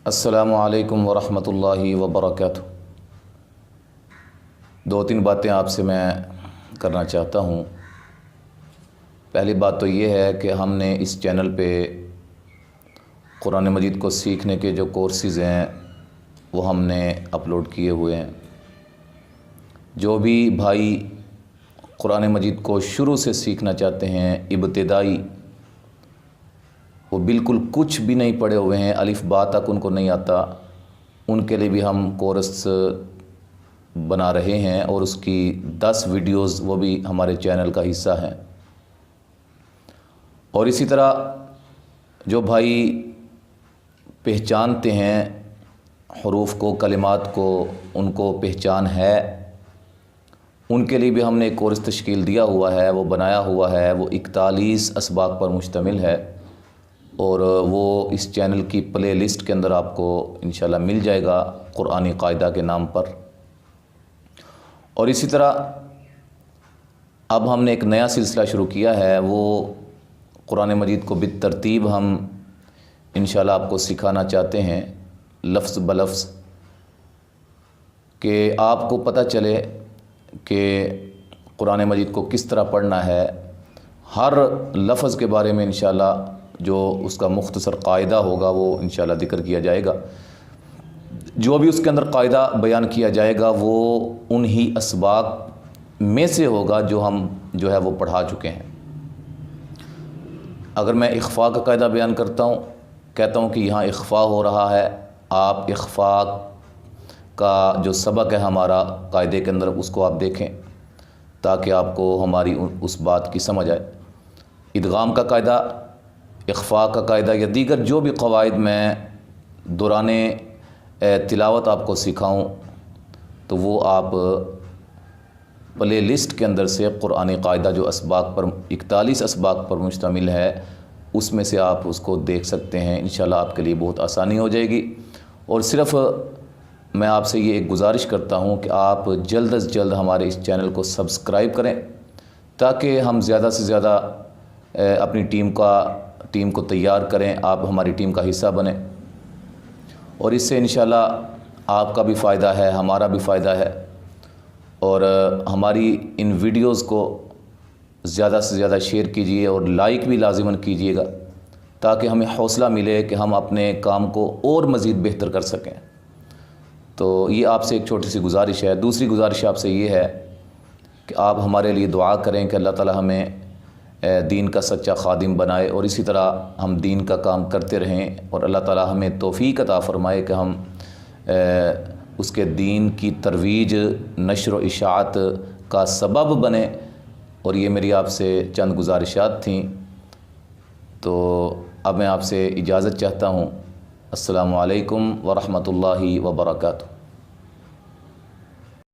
السلام علیکم ورحمۃ اللہ وبرکاتہ۔ دو تین باتیں آپ سے میں کرنا چاہتا ہوں۔ پہلی بات تو یہ ہے کہ ہم نے اس چینل پہ قرآن مجید کو سیکھنے کے جو کورسز ہیں وہ ہم نے اپلوڈ کیے ہوئے ہیں۔ جو بھی بھائی قرآن مجید کو شروع سے سیکھنا چاہتے ہیں، ابتدائی، وہ بالکل کچھ بھی نہیں پڑھے ہوئے ہیں، الف با تک ان کو نہیں آتا، ان کے لیے بھی ہم کورس بنا رہے ہیں اور اس کی 10 ویڈیوز وہ بھی ہمارے چینل کا حصہ ہیں۔ اور اسی طرح جو بھائی پہچانتے ہیں حروف کو، کلمات کو، ان کو پہچان ہے، ان کے لیے بھی ہم نے ایک کورس تشکیل دیا ہوا ہے، وہ بنایا ہوا ہے، وہ 41 اسباق پر مشتمل ہے اور وہ اس چینل کی پلے لسٹ کے اندر آپ کو انشاءاللہ مل جائے گا، قرآنی قاعدہ کے نام پر۔ اور اسی طرح اب ہم نے ایک نیا سلسلہ شروع کیا ہے، وہ قرآن مجید کو بالترتیب ہم انشاءاللہ آپ کو سکھانا چاہتے ہیں، لفظ بلفظ، کہ آپ کو پتہ چلے کہ قرآن مجید کو کس طرح پڑھنا ہے۔ ہر لفظ کے بارے میں انشاءاللہ جو اس کا مختصر قاعدہ ہوگا وہ انشاءاللہ ذکر کیا جائے گا۔ جو بھی اس کے اندر قاعدہ بیان کیا جائے گا وہ انہی اسباق میں سے ہوگا جو ہم جو ہے وہ پڑھا چکے ہیں۔ اگر میں اخفاء کا قاعدہ بیان کرتا ہوں، کہتا ہوں کہ یہاں اخفاء ہو رہا ہے، آپ اخفاء کا جو سبق ہے ہمارا قاعدے کے اندر اس کو آپ دیکھیں تاکہ آپ کو ہماری اس بات کی سمجھ آئے۔ ادغام کا قاعدہ، اخفاء کا قاعدہ یا دیگر جو بھی قواعد میں دوران تلاوت آپ کو سکھاؤں تو وہ آپ پلے لسٹ کے اندر سے قرآنی قاعدہ جو اسباق پر 41 اسباق پر مشتمل ہے اس میں سے آپ اس کو دیکھ سکتے ہیں۔ انشاءاللہ آپ کے لیے بہت آسانی ہو جائے گی۔ اور صرف میں آپ سے یہ ایک گزارش کرتا ہوں کہ آپ جلد از جلد ہمارے اس چینل کو سبسکرائب کریں تاکہ ہم زیادہ سے زیادہ اپنی ٹیم کو تیار کریں، آپ ہماری ٹیم کا حصہ بنیں، اور اس سے انشاءاللہ آپ کا بھی فائدہ ہے، ہمارا بھی فائدہ ہے۔ اور ہماری ان ویڈیوز کو زیادہ سے زیادہ شیئر کیجئے اور لائک بھی لازماً کیجئے گا تاکہ ہمیں حوصلہ ملے کہ ہم اپنے کام کو اور مزید بہتر کر سکیں۔ تو یہ آپ سے ایک چھوٹی سی گزارش ہے۔ دوسری گزارش آپ سے یہ ہے کہ آپ ہمارے لیے دعا کریں کہ اللہ تعالی ہمیں دین کا سچا خادم بنائے اور اسی طرح ہم دین کا کام کرتے رہیں اور اللہ تعالی ہمیں توفیق عطا فرمائے کہ ہم اس کے دین کی ترویج، نشر و اشاعت کا سبب بنیں۔ اور یہ میری آپ سے چند گزارشات تھیں، تو اب میں آپ سے اجازت چاہتا ہوں۔ السلام علیکم ورحمۃ اللہ وبرکاتہ۔